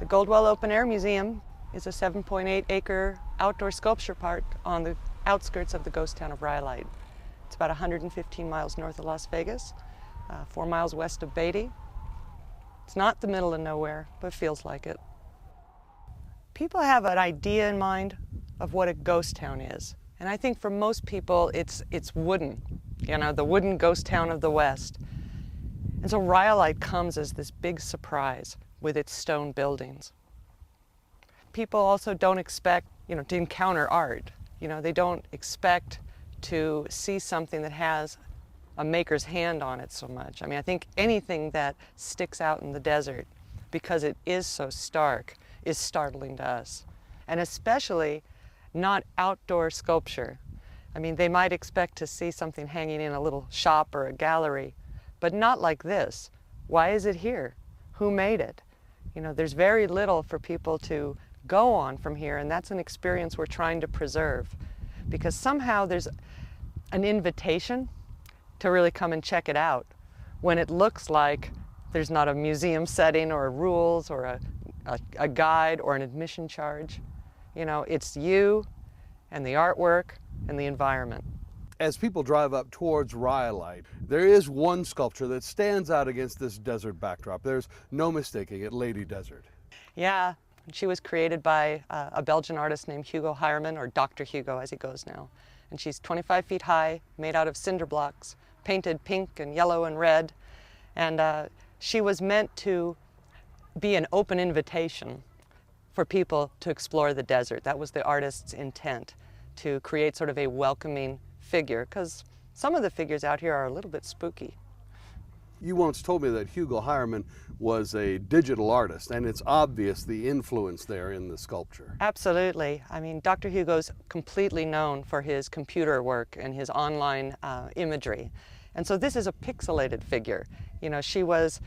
The Goldwell Open Air Museum is a 7.8-acre outdoor sculpture park on the outskirts of the ghost town of Rhyolite. It's about 115 miles north of Las Vegas, 4 miles west of Beatty. It's not the middle of nowhere, but feels like it. People have an idea in mind of what a ghost town is. And I think for most people, it's wooden, the wooden ghost town of the West. And so Rhyolite comes as this big surprise with its stone buildings. People also don't expect, to encounter art. They don't expect to see something that has a maker's hand on it so much. I think anything that sticks out in the desert, because it is so stark, is startling to us. And especially not outdoor sculpture. They might expect to see something hanging in a little shop or a gallery, but not like this. Why is it here? Who made it? There's very little for people to go on from here, and that's an experience we're trying to preserve, because somehow there's an invitation to really come and check it out when it looks like there's not a museum setting or rules or a guide or an admission charge. It's you and the artwork and the environment. As people drive up towards Rhyolite, there is one sculpture that stands out against this desert backdrop. There's no mistaking it, Lady Desert. Yeah, she was created by a Belgian artist named Hugo Heiermann, or Dr. Hugo as he goes now. And she's 25 feet high, made out of cinder blocks, painted pink and yellow and red. And she was meant to be an open invitation for people to explore the desert. That was the artist's intent, to create sort of a welcoming figure, because some of the figures out here are a little bit spooky. You once told me that Hugo Heiermann was a digital artist, and it's obvious the influence there in the sculpture. Absolutely. Dr. Hugo's completely known for his computer work and his online imagery. And so this is a pixelated figure. She was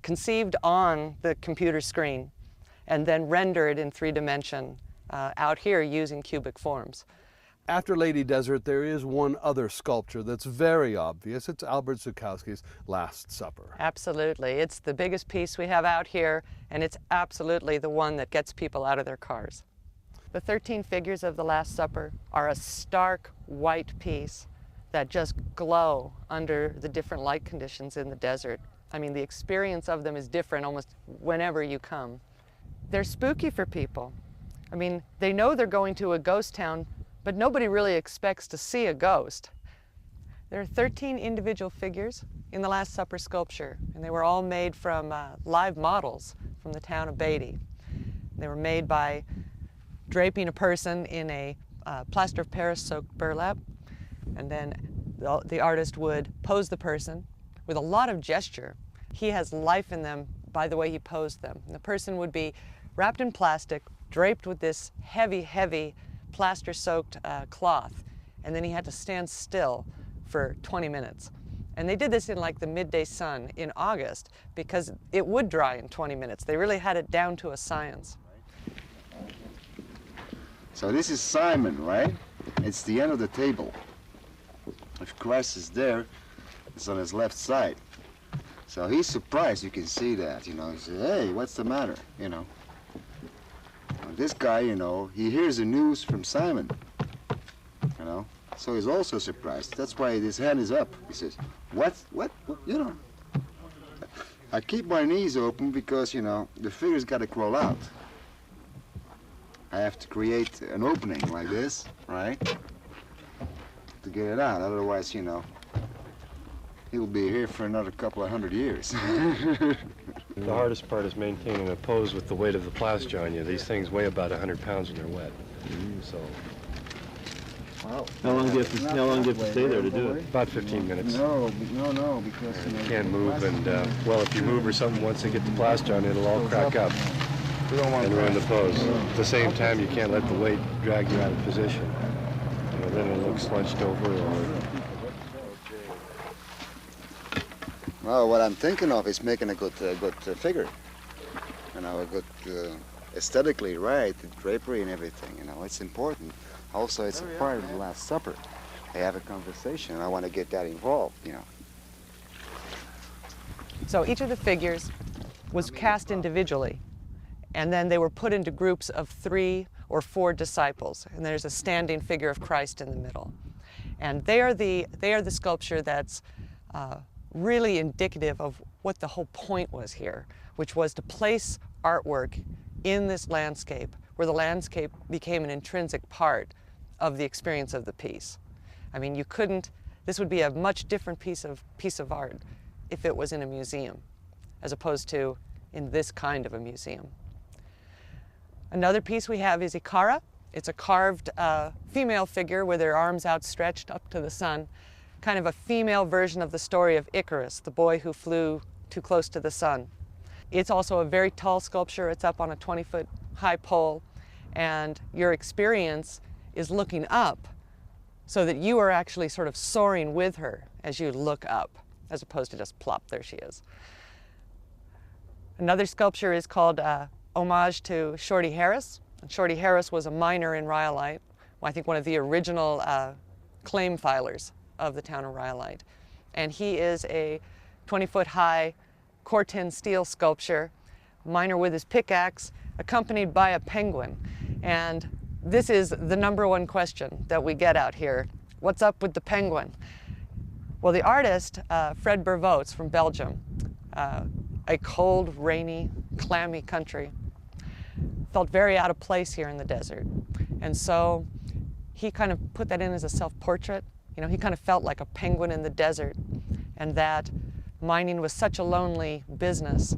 conceived on the computer screen and then rendered in 3D out here using cubic forms. After Lady Desert, there is one other sculpture that's very obvious. It's Albert Zukowski's Last Supper. Absolutely. It's the biggest piece we have out here, and it's absolutely the one that gets people out of their cars. The 13 figures of the Last Supper are a stark white piece that just glow under the different light conditions in the desert. The experience of them is different almost whenever you come. They're spooky for people. They know they're going to a ghost town, but nobody really expects to see a ghost. There are 13 individual figures in the Last Supper sculpture, and they were all made from live models from the town of Beatty. They were made by draping a person in a plaster of Paris soaked burlap, and then the artist would pose the person with a lot of gesture. He has life in them by the way he posed them. And the person would be wrapped in plastic, draped with this heavy, heavy plaster-soaked cloth, and then he had to stand still for 20 minutes. And they did this in the midday sun in August because it would dry in 20 minutes. They really had it down to a science. So this is Simon, right? It's the end of the table. If Christ is there, it's on his left side. So he's surprised, you can see that, He says, hey, what's the matter, This guy, he hears the news from Simon, so he's also surprised. That's why his hand is up. He says, what, I keep my knees open because, the figure's got to crawl out. I have to create an opening like this, right, to get it out. Otherwise, he'll be here for another couple of 100 years. The hardest part is maintaining a pose with the weight of the plaster on you. These things weigh about 100 pounds when they're wet. So. Wow. How long do you have to stay there to do it? About 15 minutes. No, because you can't move, and if you move or something, once they get the plaster on, it'll all crack up and ruin the pose. At the same time, you can't let the weight drag you out of position. Then it'll look slunched over or. Well, what I'm thinking of is making a good figure. A good aesthetically right, the drapery and everything. It's important. Also, it's a part of the Last Supper. They have a conversation, and I want to get that involved. So each of the figures was cast individually, And then they were put into groups of 3 or 4 disciples, and there's a standing figure of Christ in the middle. And they are the sculpture that's really indicative of what the whole point was here, which was to place artwork in this landscape, where the landscape became an intrinsic part of the experience of the piece. I mean, you couldn't, this would be a much different piece of art if it was in a museum, as opposed to in this kind of a museum. Another piece we have is Ikara. It's a carved female figure with her arms outstretched up to the sun, kind of a female version of the story of Icarus, the boy who flew too close to the sun. It's also a very tall sculpture. It's up on a 20-foot high pole, and your experience is looking up so that you are actually sort of soaring with her as you look up, as opposed to just plop, there she is. Another sculpture is called Homage to Shorty Harris. And Shorty Harris was a miner in Rhyolite, I think one of the original claim filers of the town of Rhyolite. And he is a 20-foot high Corten steel sculpture, miner with his pickaxe, accompanied by a penguin. And this is the #1 question that we get out here. What's up with the penguin? Well, the artist, Fred Bervoets from Belgium, a cold, rainy, clammy country, felt very out of place here in the desert. And so he kind of put that in as a self-portrait. You know, he kind of felt like a penguin in the desert, and that mining was such a lonely business.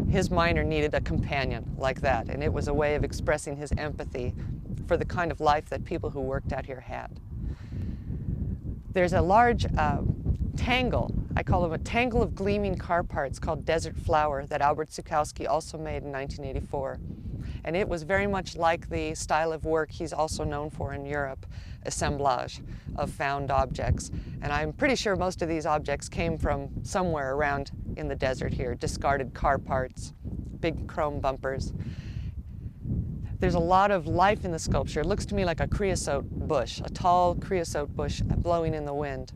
His miner needed a companion like that, and it was a way of expressing his empathy for the kind of life that people who worked out here had. There's a large tangle, I call them a tangle of gleaming car parts called Desert Flower, that Albert Zukowski also made in 1984. And it was very much like the style of work he's also known for in Europe, assemblage of found objects. And I'm pretty sure most of these objects came from somewhere around in the desert here, discarded car parts, big chrome bumpers. There's a lot of life in the sculpture. It looks to me like a creosote bush, a tall creosote bush blowing in the wind.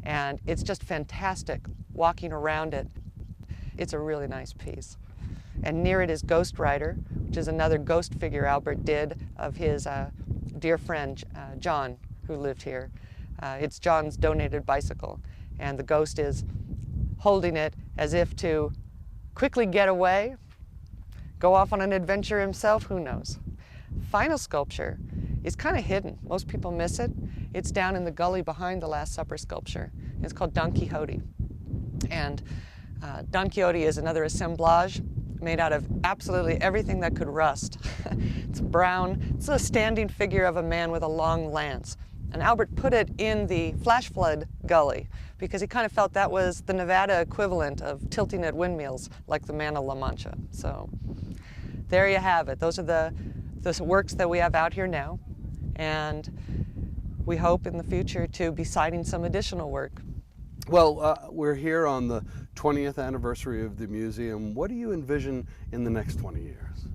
And it's just fantastic walking around it. It's a really nice piece. And near it is Ghost Rider, which is another ghost figure Albert did of his dear friend, John, who lived here. It's John's donated bicycle, and the ghost is holding it as if to quickly get away, go off on an adventure himself, who knows. Final sculpture is kind of hidden. Most people miss it. It's down in the gully behind the Last Supper sculpture. It's called Don Quixote. And Don Quixote is another assemblage made out of absolutely everything that could rust. It's brown. It's a standing figure of a man with a long lance. And Albert put it in the flash flood gully because he kind of felt that was the Nevada equivalent of tilting at windmills like the Man of La Mancha. So there you have it. Those are the works that we have out here now. And we hope in the future to be citing some additional work. Well, we're here on the 20th anniversary of the museum. What do you envision in the next 20 years?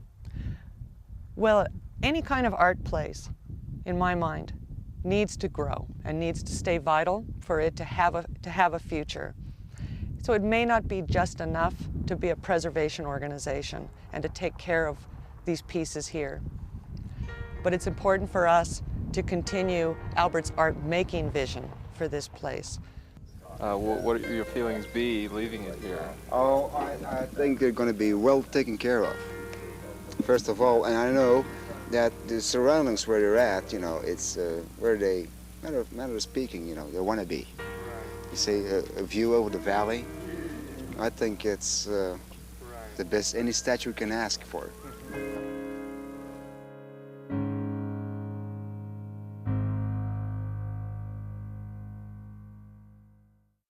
Well, any kind of art place, in my mind, needs to grow and needs to stay vital for it to have a future. So it may not be just enough to be a preservation organization and to take care of these pieces here. But it's important for us to continue Albert's art-making vision for this place. What would your feelings be leaving it here? Oh, I think they're going to be well taken care of, first of all. And I know that the surroundings where they're at, you know, it's where they, matter of speaking, you know, they want to be. You see a view over the valley. I think it's the best any statue can ask for.